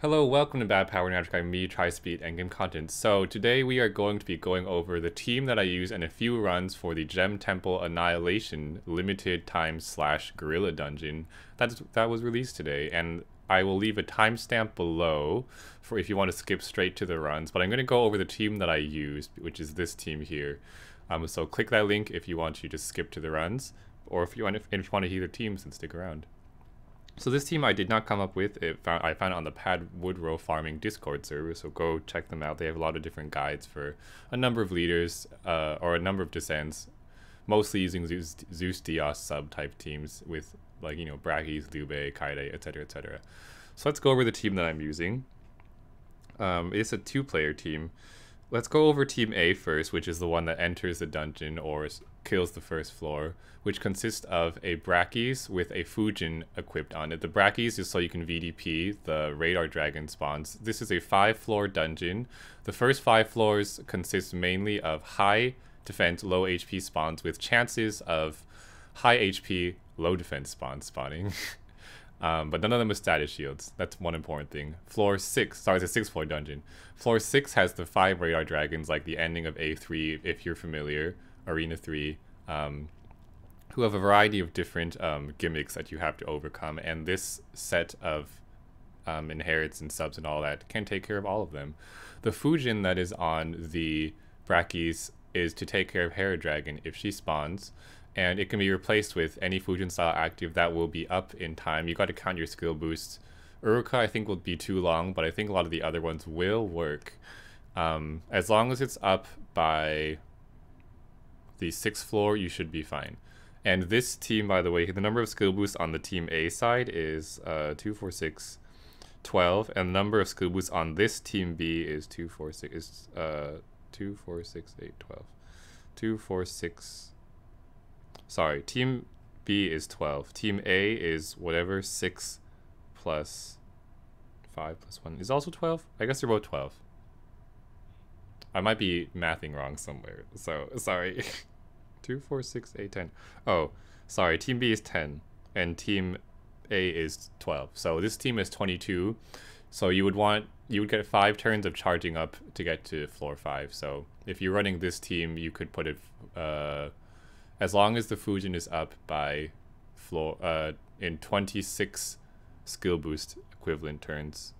Hello, welcome to Bad Power Magic by me, TriSpeed, and Game Content. So today we are going to be going over the team that I use and a few runs for the Gem Temple Annihilation limited time / Gorilla Dungeon that was released today, and I will leave a timestamp below for if you want to skip straight to the runs. But I'm going to go over the team that I used, which is this team here. So click that link if you want to just skip to the runs, or if you want to hear the teams, then stick around. So this team I did not come up with. I found it on the Pad Woodrow Farming Discord server, so go check them out. They have a lot of different guides for a number of leaders or a number of descents, mostly using Zeus Dios sub-type teams with, like, you know, Brachys, Lube, Kaede, etc, etc. So let's go over the team that I'm using. It's a two-player team. Let's go over Team A first, which is the one that enters the dungeon or kills the first floor, which consists of a Brachys with a Fujin equipped on it. The Brachys is so you can VDP the radar dragon spawns. This is a 5-floor dungeon. The first 5 floors consist mainly of high defense, low HP spawns with chances of high HP, low defense spawns spawning. But none of them with status shields. That's one important thing. Floor 6, sorry, it's a 6-floor dungeon. Floor 6 has the 5 radar dragons, like the ending of A3, if you're familiar, Arena 3, who have a variety of different gimmicks that you have to overcome, and this set of inherits and subs and all that can take care of all of them. The Fujin that is on the Brachys is to take care of Hera Dragon if she spawns, and it can be replaced with any Fujin style active that will be up in time. You got to count your skill boosts. Uruka I think will be too long, but I think a lot of the other ones will work. As long as it's up by the 6th floor, you should be fine. And this team, by the way, the number of skill boosts on the Team A side is 2, 4, 6, 12, and the number of skill boosts on this Team B is 2, 4, 6, 2, 4, 6, 8, 12. 2, 4, 6... Sorry, Team B is 12. Team A is whatever, 6 plus 5 plus 1 is also 12? I guess they're both 12. I might be mathing wrong somewhere, so sorry. 2, 4, 6, 8, 10. Oh, sorry, Team B is 10, and Team A is 12. So this team is 22, so you would get 5 turns of charging up to get to floor 5. So if you're running this team, you could put it... as long as the Fujin is up by floor in 26 skill boost equivalent turns.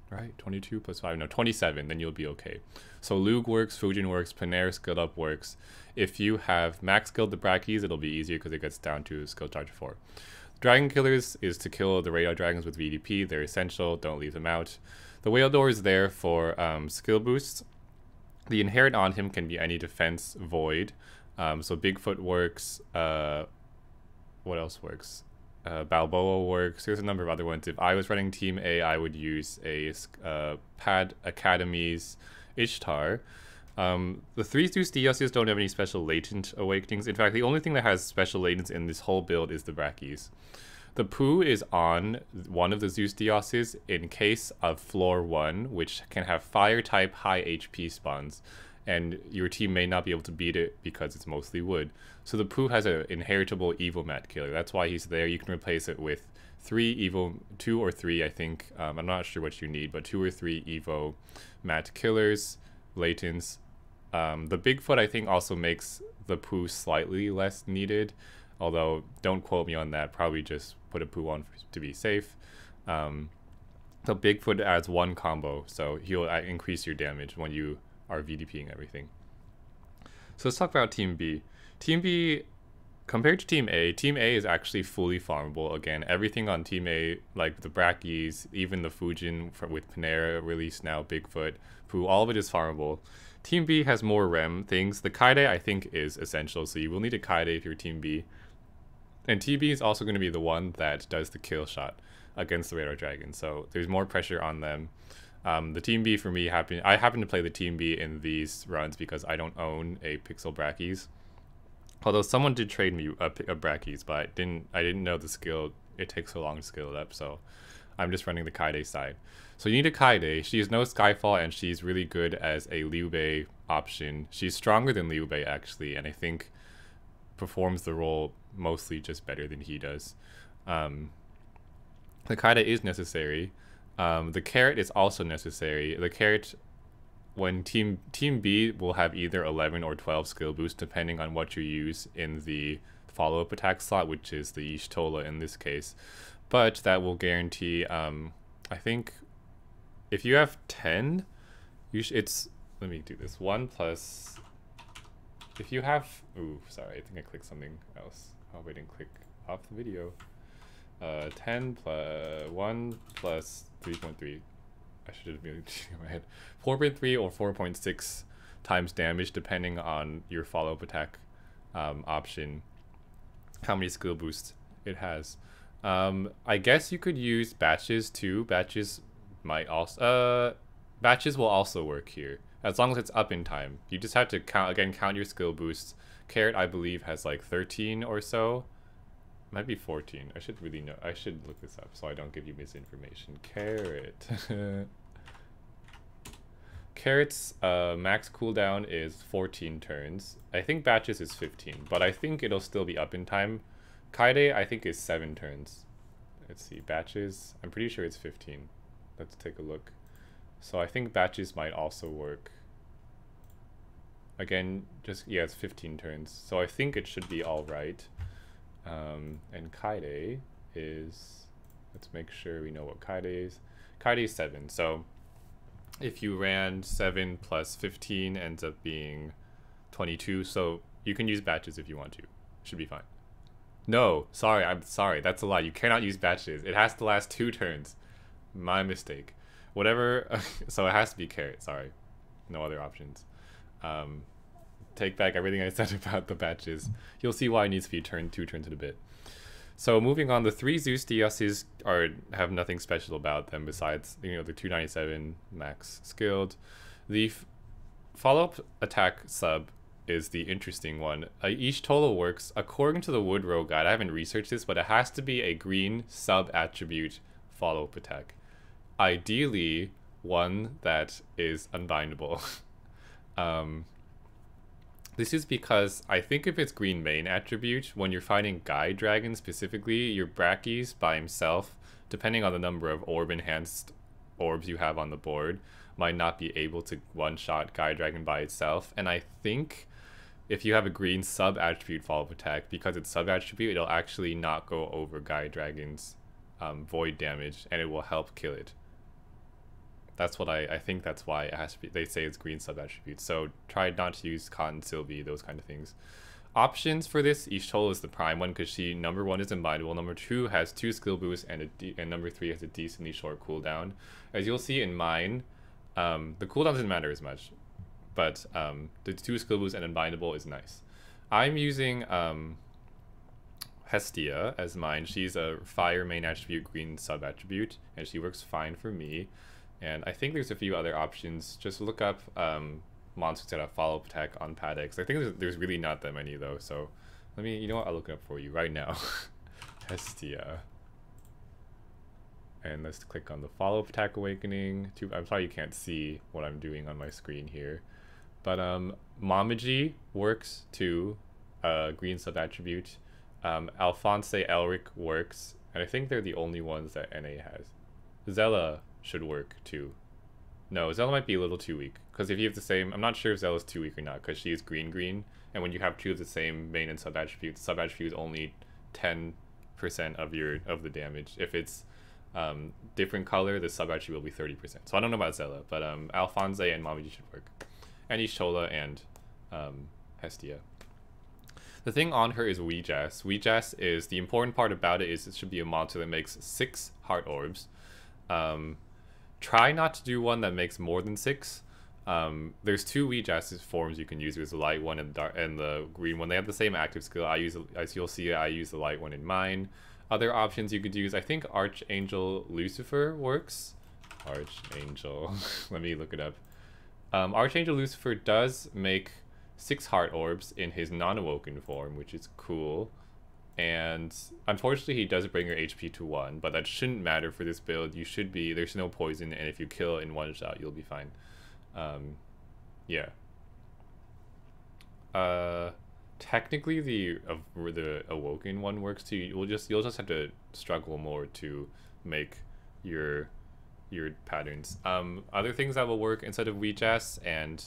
Right? 22 plus 5, no, 27, then you'll be okay. So Lug works, Fujin works, Panera skill up works. If you have max skilled the Brachys, it'll be easier because it gets down to skill charge 4. Dragon Killers is to kill the radar dragons with VDP. They're essential, don't leave them out. The Whale Door is there for skill boosts. The inherit on him can be any defense void. So Bigfoot works, what else works? Balboa works. There's a number of other ones. If I was running Team A, I would use a Pad Academy's Ishtar. The 3 Zeus Dioses don't have any special latent awakenings. In fact, the only thing that has special latents in this whole build is the Brachys. The Pooh is on one of the Zeus Dioses in case of floor 1, which can have fire type high HP spawns, and your team may not be able to beat it because it's mostly wood. So the Pooh has an inheritable Evo Mat Killer. That's why he's there. You can replace it with 2 or 3, I think. I'm not sure what you need, but 2 or 3 Evo Mat Killers, Latents. The Bigfoot, I think, also makes the Pooh slightly less needed, although don't quote me on that. Probably just put a Pooh on to be safe. So Bigfoot adds 1 combo, so he'll increase your damage when you are VDPing everything. So let's talk about Team B. Team B, compared to Team A is actually fully farmable. Again, everything on Team A, like the Brachys, even the Fujin with Panera released now, Bigfoot, Pooh, all of it is farmable. Team B has more REM things. The Kaede, I think, is essential, so you will need a Kaede if you're Team B. And Team B is also going to be the one that does the kill shot against the radar dragon, so there's more pressure on them. The Team B for me, I happen to play the Team B in these runs because I don't own a Pixel Brachys. Although someone did trade me a Brachys, but I didn't know the skill. It takes so long to skill it up, so I'm just running the Kaede side. So you need a Kaede. She has no Skyfall, and she's really good as a Liu Bei option. She's stronger than Liu Bei, actually, and I think performs the role mostly just better than he does. The Kaede is necessary. The carrot is also necessary. The carrot, when team B will have either 11 or 12 skill boost depending on what you use in the follow-up attack slot, which is the Y'shtola in this case. But that will guarantee, I think, if you have 10, it's, let me do this, 1 plus, if you have, ooh, sorry, I think I clicked something else. I hope I didn't click off the video. 10 plus 1 plus 3.3. I should have been in my head. 4.3 or 4.6 times damage depending on your follow-up attack option. How many skill boosts it has. I guess you could use batches too. Batches might also batches will also work here as long as it's up in time. You just have to count your skill boosts. Carrot, I believe, has like 13 or so. Might be 14. I should really know. I should look this up so I don't give you misinformation. Carrot. Carrot's max cooldown is 14 turns. I think batches is 15, but I think it'll still be up in time. Kaede, I think, is 7 turns. Let's see, batches. I'm pretty sure it's 15. Let's take a look. So I think batches might also work. Again, just, yeah, it's 15 turns. So I think it should be all right. And Kaede is, let's make sure we know what Kaede is. Kaede is 7. So if you ran 7 plus 15 ends up being 22. So you can use batches if you want to. Should be fine. No, sorry, I'm sorry. That's a lie. You cannot use batches. It has to last 2 turns. My mistake. Whatever. So it has to be carrot. Sorry. No other options. Take back everything I said about the batches. You'll see why it needs to be 2 turns in a bit. So moving on, the 3 Zeus DSs have nothing special about them besides, you know, the 297 max skilled. The follow-up attack sub is the interesting one. Y'shtola works according to the Woodrow guide. I haven't researched this, but it has to be a green sub attribute follow-up attack. Ideally, one that is unbindable. This is because I think if it's green main attribute, when you're fighting Guy Dragon specifically, your Brachys by himself, depending on the number of orb-enhanced orbs you have on the board, might not be able to one-shot Guy Dragon by itself. And I think if you have a green sub-attribute follow-up attack, because it's sub-attribute, it'll actually not go over Guy Dragon's void damage, and it will help kill it. That's what I think that's why it has to be, they say it's green sub-attribute. So try not to use Cotton Sylvie, those kind of things. Options for this, Y'shtola is the prime one because she, number 1, is unbindable, number 2 has 2 skill boosts, and number 3 has a decently short cooldown. As you'll see in mine, the cooldown doesn't matter as much, but the 2 skill boosts and unbindable is nice. I'm using Hestia as mine. She's a fire main attribute, green sub-attribute, and she works fine for me. And I think there's a few other options. Just look up monsters that have follow-up attack on Padex. I think there's really not that many though. So let me, you know what, I'll look it up for you right now. Hestia. And let's click on the follow-up attack awakening. I'm sorry you can't see what I'm doing on my screen here. But Momiji works too, green sub-attribute. Alphonse Elric works. And I think they're the only ones that NA has. Zella should work too. No, Zella might be a little too weak because if you have the same, I'm not sure if Zella's too weak or not because she is green, and when you have 2 of the same main and sub attributes, sub attribute is only 10% of the damage. If it's different color, the sub attribute will be 30%. So I don't know about Zella, but Alphonse and Momiji should work, and Y'shtola and Hestia. The thing on her is Weejas. Weejas is, the important part about it is it should be a monster that makes 6 heart orbs. Try not to do one that makes more than 6. There's 2 Weejas forms you can use. There's the light one and the green one. They have the same active skill. As you'll see, I use the light one in mine. Other options you could use, I think Archangel Lucifer works. Archangel, let me look it up. Archangel Lucifer does make 6 heart orbs in his non-awoken form, which is cool. And unfortunately he does bring your HP to 1, but that shouldn't matter for this build. You should be, there's no poison, and if you kill in one shot you'll be fine. Yeah. Technically the awoken one works too. You'll just have to struggle more to make your your patterns. Other things that will work instead of Weejas and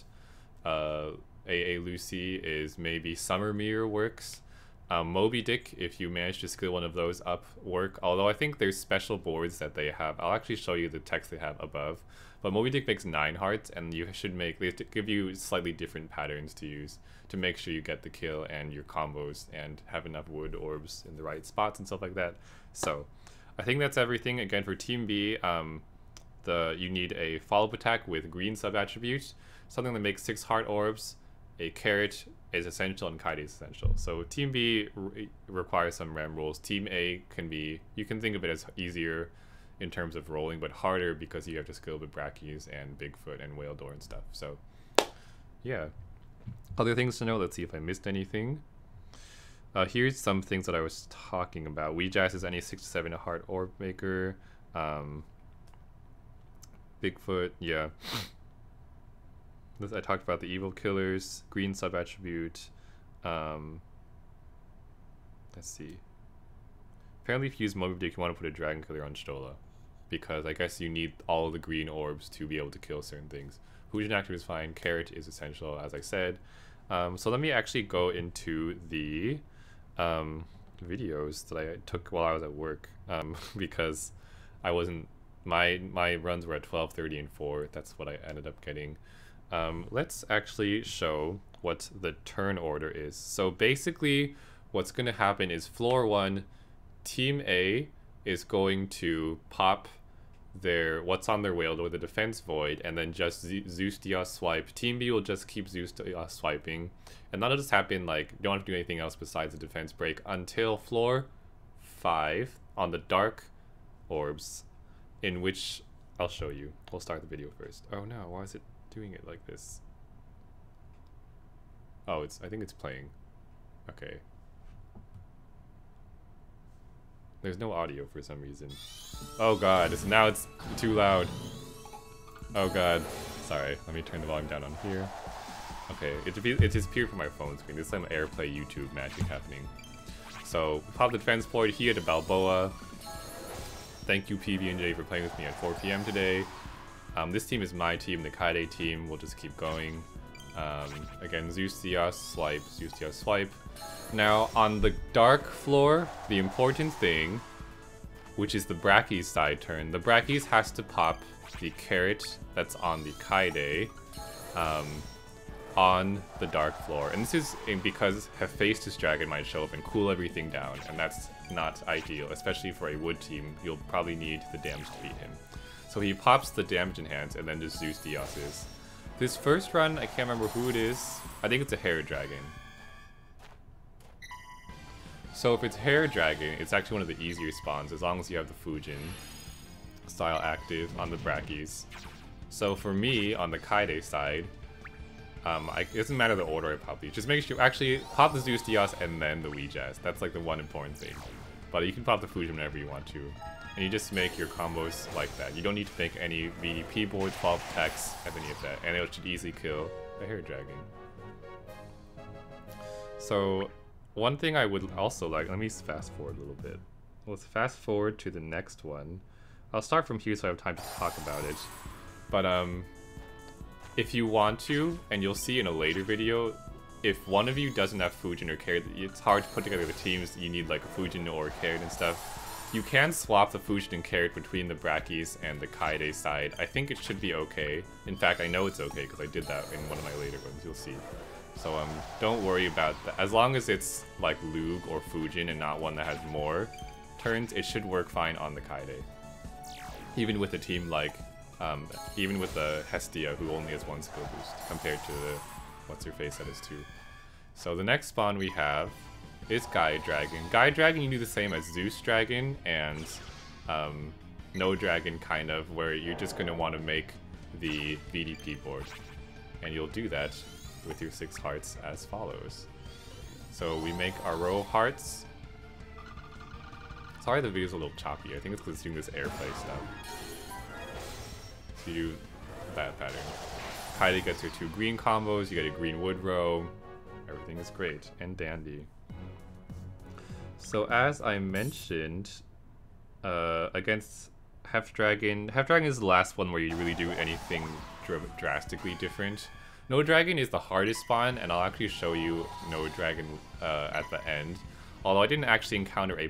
AA Lucy is maybe Summer Mirror works. Moby Dick, if you manage to skill one of those up, work. Although I think there's special boards that they have. I'll actually show you the text they have above. But Moby Dick makes 9 hearts, and you should make, they have to give you slightly different patterns to use to make sure you get the kill and your combos and have enough wood orbs in the right spots and stuff like that. So I think that's everything. Again, for Team B, you need a follow-up attack with green sub-attribute, something that makes 6 heart orbs, a carrot is essential, and Kaede is essential. So Team B requires some RAM rules. Team A can be, you can think of it as easier in terms of rolling, but harder because you have to skill with Brachys and Bigfoot and Whale Door and stuff. So yeah. Other things to know, let's see if I missed anything. Here's some things that I was talking about. Weejas is any 6 to 7 heart orb maker. Bigfoot, yeah. I talked about the evil killers, green sub attribute. Let's see. Apparently, if you use Moby Dick, you want to put a dragon killer on Stola, because I guess you need all of the green orbs to be able to kill certain things. Fujin active is fine. Carrot is essential, as I said. So let me actually go into the videos that I took while I was at work, because I wasn't. My runs were at 12:30 and 4. That's what I ended up getting. Let's actually show what the turn order is. So basically, what's going to happen is floor 1, Team A is going to pop what's on their whale door, the defense void, and then just Zeus Dios swipe. Team B will just keep Zeus Dios swiping, and that'll just happen. Like, you don't have to do anything else besides the defense break until floor 5 on the dark orbs, in which I'll show you. We'll start the video first. Oh no, why is it doing it like this? Oh, I think it's playing. Okay. There's no audio for some reason. Oh god, now it's too loud. Oh god. Sorry, let me turn the volume down on here. Okay, it just appeared from my phone screen. There's some AirPlay YouTube magic happening. So, pop the defense void here to Balboa. Thank you PB&J for playing with me at 4 PM today. This team is my team, the Kaede team. We'll just keep going. Again, Zeus Dios swipe, Zeus Dios swipe. Now, on the dark floor, the important thing, which is the Brachys side turn, the Brachys has to pop the carrot that's on the Kaede on the dark floor. And this is because Hephaestus Dragon might show up and cool everything down, and that's not ideal, especially for a wood team. You'll probably need the damage to beat him. So he pops the damage enhance and then just Zeus Dioses. This first run, I can't remember who it is. I think it's a Hair Dragon. So if it's Hair Dragon, it's actually one of the easier spawns as long as you have the Fujin style active on the Brachys. So for me, on the Kaede side, it doesn't matter the order I pop these. Just make sure you actually pop the Zeus Dios and then the Weejas. That's like the one important thing. But you can pop the Fujin whenever you want to. And you just make your combos like that. You don't need to make any VDP boards, follow-up attacks, any of that. And it should easily kill a Hair Dragon. So, one thing I would also like, let me fast forward a little bit. Let's fast forward to the next one. I'll start from here so I have time to talk about it. But if you want to, and you'll see in a later video, if one of you doesn't have Fujin or Carrot, it's hard to put together the teams. You need like a Fujin or a Carrot and stuff. You can swap the Fujin and Carrot between the Brachys and the Kaede side. I think it should be okay. In fact, I know it's okay because I did that in one of my later ones, you'll see. So don't worry about that. As long as it's like Lug or Fujin and not one that has more turns, it should work fine on the Kaede. Even with a team like, even with the Hestia, who only has 1 skill boost, compared to the what's-her-face that has 2. So the next spawn we have is Gaia Dragon. Gaia Dragon, you do the same as Zeus Dragon and No Dragon, kind of, where you're just going to want to make the VDP board. And you'll do that with your 6 hearts as follows. So we make our row of hearts. Sorry the video's a little choppy. I think it's because it's doing this airplay stuff. So you do that pattern. Kaede gets your 2 green combos, you get a green wood row. Everything is great and dandy. So as I mentioned, against Half Dragon. Half Dragon is the last one where you really do anything drastically different. No Dragon is the hardest spawn, and I'll actually show you No Dragon at the end. Although I didn't actually encounter a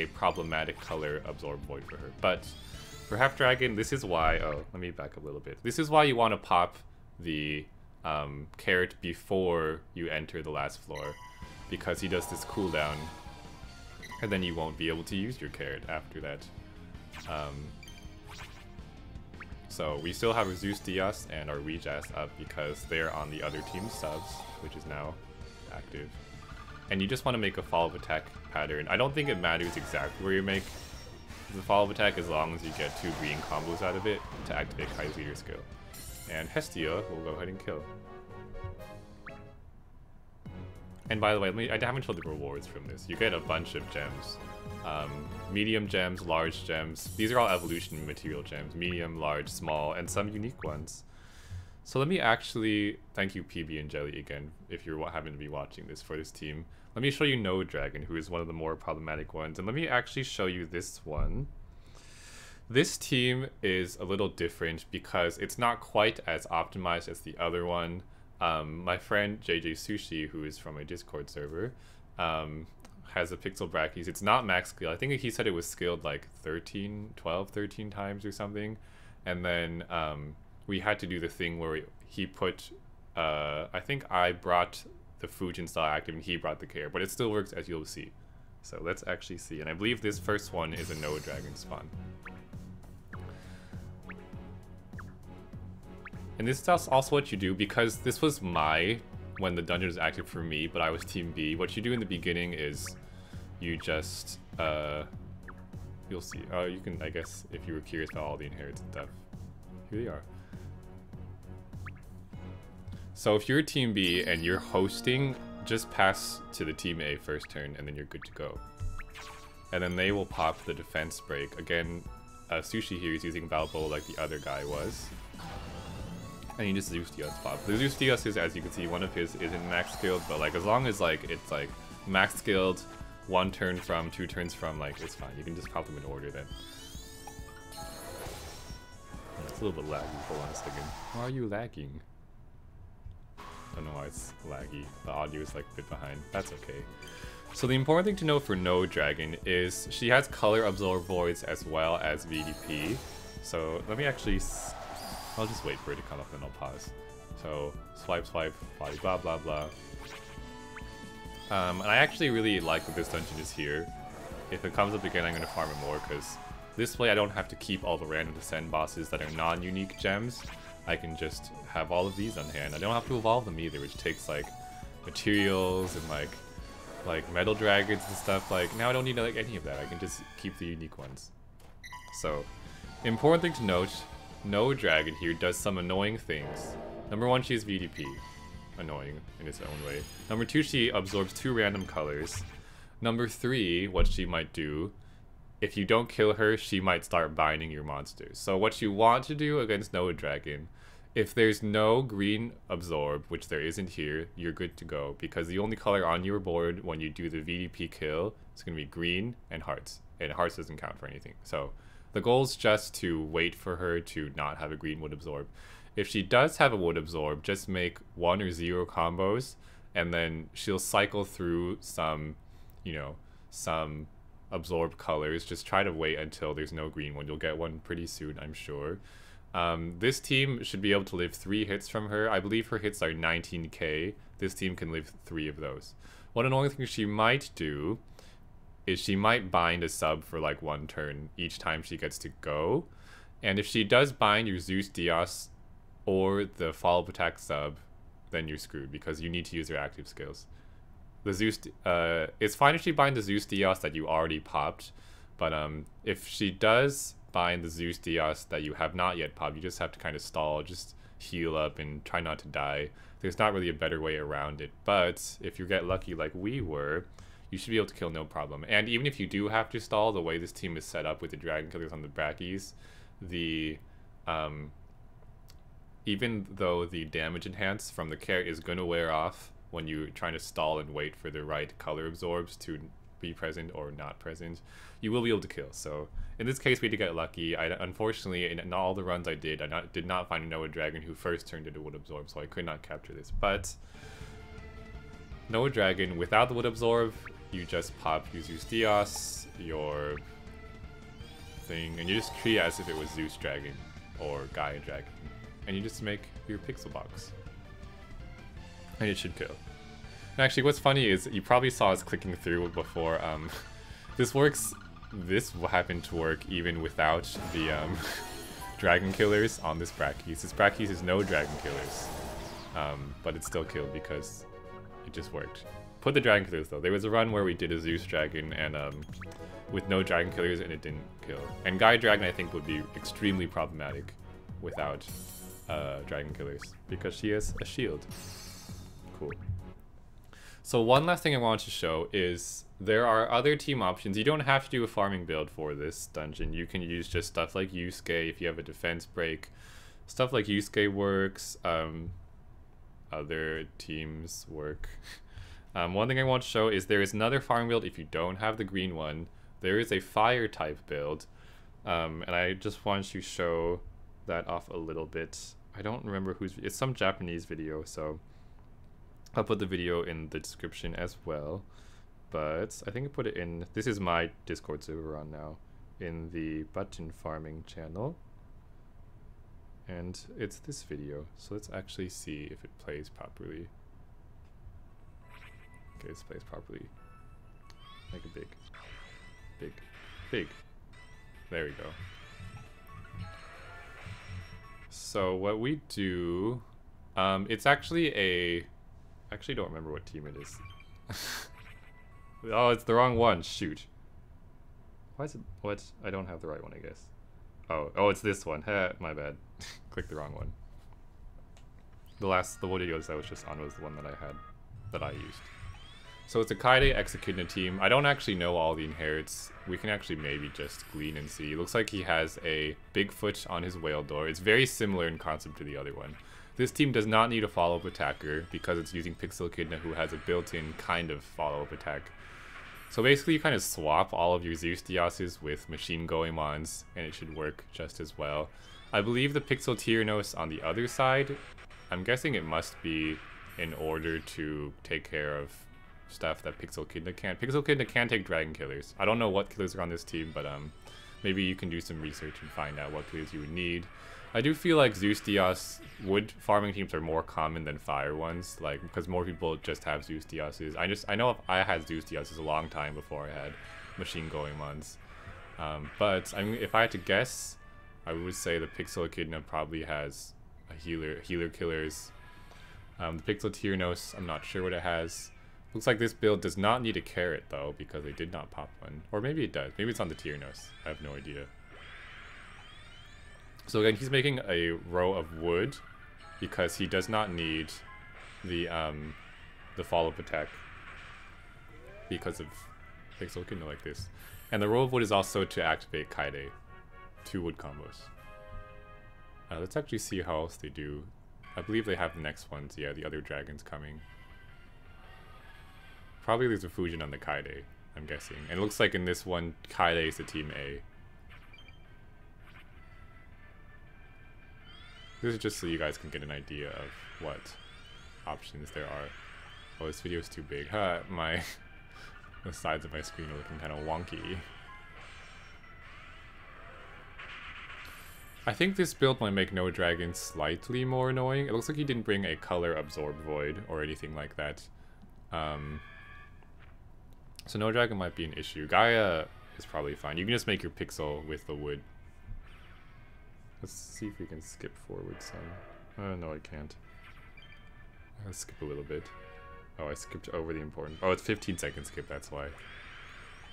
problematic color Absorb Void for her. But for Half Dragon, this is why. Oh, let me back up a little bit. This is why you want to pop the carrot before you enter the last floor, because he does this cooldown, and then you won't be able to use your carrot after that. So we still have our Zeus Dios and our Weejas up because they're on the other team's subs, which is now active. And you just want to make a follow-up attack pattern. I don't think it matters exactly where you make the follow-up attack as long as you get 2 green combos out of it to activate Kaede's leader skill. And Hestia will go ahead and kill. And by the way, I haven't showed the rewards from this. You get a bunch of gems. Medium gems, large gems. These are all evolution material gems. Medium, large, small, and some unique ones. So let me actually thank you PB and Jelly again if you're happen to be watching this for this team. Let me show you No Dragon, who is one of the more problematic ones, and let me actually show you this one. This team is a little different because it's not quite as optimized as the other one. My friend jjsushii, who is from a Discord server, has a pixel Brachys. It's not max skill. I think he said it was skilled like 13 times or something. And then we had to do the thing where he put, I think I brought the Fujin style active and he brought the care, but it still works as you'll see. So let's actually see. And I believe this first one is a No Dragon spawn. And this is also what you do, because this was when the dungeon was active for me, but I was Team B. What you do in the beginning is you just, you'll see. You can, I guess, if you were curious about all the inheritance stuff, here they are. So if you're Team B and you're hosting, just pass to the Team A first turn and then you're good to go. And then they will pop the defense break. Again, Sushi here is using Balboa like the other guy was. And you just Zeus Dios pop. The Zeus Dios is, as you can see, one of his isn't max skilled, but like as long as like it's like max skilled, 1 turn from, 2 turns from, like it's fine. You can just pop them in order then. It's a little bit laggy. Hold on a second. Why are you lagging? I don't know why it's laggy. The audio is like a bit behind. That's okay. So the important thing to know for No Dragon is she has color absorb voids as well as VDP. So let me actually. I'll just wait for it to come up and I'll pause. So swipe, blah blah blah. And I actually really like that this dungeon is here. If it comes up again, I'm gonna farm it more because this way I don't have to keep all the random descend bosses that are non-unique gems. I can just have all of these on hand. I don't have to evolve them either, which takes like materials and like metal dragons and stuff. Like now I don't need like any of that. I can just keep the unique ones. So important thing to note. No Dragon here does some annoying things. Number 1, she has VDP. Annoying in its own way. Number 2, she absorbs 2 random colors. Number 3, what she might do, if you don't kill her, she might start binding your monsters. So what you want to do against No Dragon, if there's no green absorb, which there isn't here, you're good to go. Because the only color on your board when you do the VDP kill is going to be green and hearts. And hearts doesn't count for anything. So the goal is just to wait for her to not have a green wood absorb. If she does have a wood absorb, just make 1 or 0 combos, and then she'll cycle through some, you know, some absorb colors. Just try to wait until there's no green one. You'll get one pretty soon, I'm sure. This team should be able to live 3 hits from her. I believe her hits are 19k. This team can live 3 of those. One annoying thing she might do is she might bind a sub for like 1 turn each time she gets to go. And if she does bind your Zeus Dios or the follow-up attack sub, then you're screwed because you need to use your active skills. The Zeus, it's fine if she binds the Zeus Dios that you already popped, but if she does bind the Zeus Dios that you have not yet popped, you just have to kind of stall, just heal up and try not to die. There's not really a better way around it, but if you get lucky like we were, you should be able to kill no problem. And even if you do have to stall, the way this team is set up with the Dragon Killers on the Brachys, even though the damage enhance from the carrot is going to wear off when you're trying to stall and wait for the right color absorbs to be present or not present, you will be able to kill. So in this case, we did get lucky. Unfortunately, in all the runs I did not find a Noah Dragon who first turned into Wood Absorb, so I could not capture this. But Noah Dragon without the Wood Absorb, you just pop your Zeus Dios, your thing, and you just treat it as if it was Zeus Dragon or Gaia Dragon, and you just make your pixel box, and it should kill. And actually, what's funny is you probably saw us clicking through before. This works. This will happen to work even without the dragon killers on this Brachys. This Brachys is no dragon killers, but it still killed because it just worked. Put the dragon killers though. There was a run where we did a Zeus Dragon and with no dragon killers and it didn't kill. And Gaia Dragon I think would be extremely problematic without dragon killers because she has a shield. Cool. So one last thing I want to show is there are other team options. You don't have to do a farming build for this dungeon. You can use just stuff like Yusuke if you have a defense break. Stuff like Yusuke works. Other teams work. One thing I want to show is there is another farming build if you don't have the green one. There is a fire type build. And I just want to show that off a little bit. I don't remember whose, it's some Japanese video, so I'll put the video in the description as well. But I think I put it in, this is my Discord server we're on now, in the button farming channel. And it's this video, so let's actually see if it plays properly. Okay, this plays properly. Make it big. Big. Big. There we go. So what we do, it's actually a, I actually don't remember what team it is. Oh, it's the wrong one, shoot. Why is it, what? I don't have the right one, I guess. Oh, it's this one, my bad. Clicked the wrong one. The videos I was just on was the one that I used. So it's a Kaede Echidna team. I don't actually know all the inherits. We can actually maybe just glean and see. It looks like he has a Bigfoot on his whale door. It's very similar in concept to the other one. This team does not need a follow-up attacker because it's using Pixel Echidna who has a built-in kind of follow-up attack. So basically you kind of swap all of your Zeus Dioses with Machine Goemons and it should work just as well. I believe the Pixel Tyrannos on the other side, I'm guessing it must be in order to take care of stuff that Pixel Echidna can't. Pixel Echidna can take dragon killers. I don't know what killers are on this team, but maybe you can do some research and find out what killers you would need. I do feel like Zeus Dios wood farming teams are more common than fire ones, like because more people just have Zeus Dioses. I know if I had Zeus Dioses a long time before I had Machine Goemons. But I mean, if I had to guess, I would say the Pixel Echidna probably has a healer killers. The Pixel Tyrannos, I'm not sure what it has. Looks like this build does not need a carrot though, because they did not pop one. Or maybe it does. Maybe it's on the Tyrannos. I have no idea. So again, he's making a row of wood because he does not need the follow-up attack because of Pixel Echidna like this. And the row of wood is also to activate Kaede. 2 wood combos. Let's actually see how else they do. I believe they have the next ones. Yeah, the other dragon's coming. Probably there's a Fusion on the Kaede, I'm guessing. And it looks like in this one, Kaede is the team A. This is just so you guys can get an idea of what options there are. Oh, this video is too big. The sides of my screen are looking kind of wonky. I think this build might make Noah Dragon slightly more annoying. It looks like he didn't bring a color absorb void or anything like that. So Noah Dragon might be an issue. Gaia is probably fine. You can just make your pixel with the wood. Let's see if we can skip forward some. No, I can't. I'll skip a little bit. Oh, I skipped over the important. Oh, it's 15-second skip, that's why.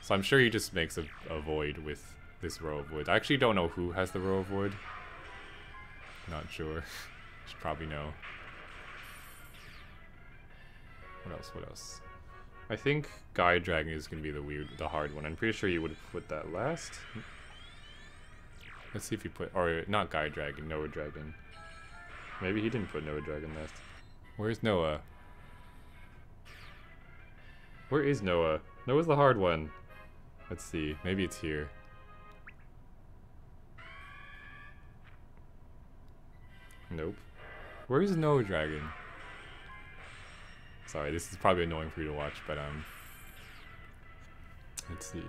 So I'm sure he just makes a void with this row of wood. I actually don't know who has the row of wood. Not sure. Should probably know. What else? I think Gaia Dragon is going to be the hard one. I'm pretty sure you would have put that last. Let's see if you put, or not Gaia Dragon, Noah Dragon. Maybe he didn't put Noah Dragon last. Where's Noah? Where is Noah? Noah's the hard one. Let's see. Maybe it's here. Nope. Where is Noah Dragon? Sorry, this is probably annoying for you to watch, but let's see.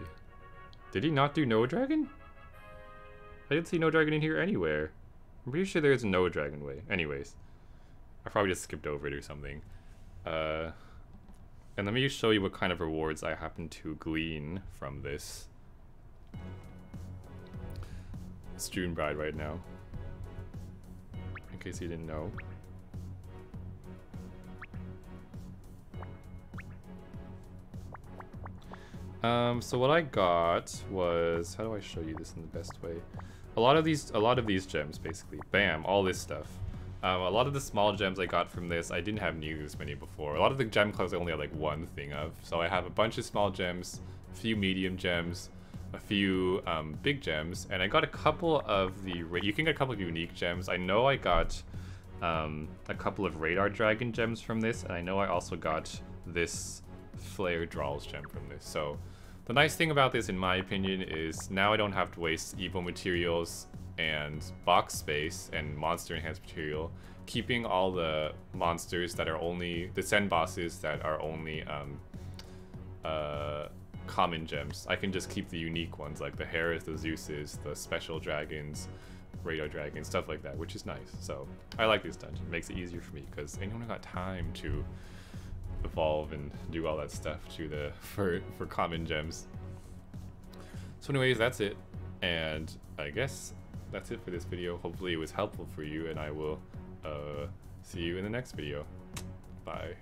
Did he not do Noah Dragon? I didn't see Noah Dragon in here anywhere. I'm pretty sure there's a Noah Dragon way. Anyways, I probably just skipped over it or something. And let me just show you what kind of rewards I happen to glean from this. It's June Bride right now, in case you didn't know. So what I got was, how do I show you this in the best way? A lot of these gems, basically. Bam, all this stuff. A lot of the small gems I got from this, I didn't have near this many before. A lot of the gem clubs I only had like one thing of. So I have a bunch of small gems, a few medium gems, a few big gems, and I got a couple of the, you can get a couple of unique gems. I know I got a couple of Radar Dragon gems from this, and I know I also got this Flare Drawls gem from this. So the nice thing about this, in my opinion, is now I don't have to waste Evo materials and box space and monster enhanced material, keeping all the monsters that are only, the Send bosses that are only common gems. I can just keep the unique ones like the Heras, the Zeuses, the special dragons, Radar Dragons, stuff like that, which is nice. So I like this dungeon. It makes it easier for me because anyone who got time to evolve and do all that stuff to the for common gems. So anyways, that's it, and I guess that's it for this video. Hopefully it was helpful for you, and I will see you in the next video. Bye.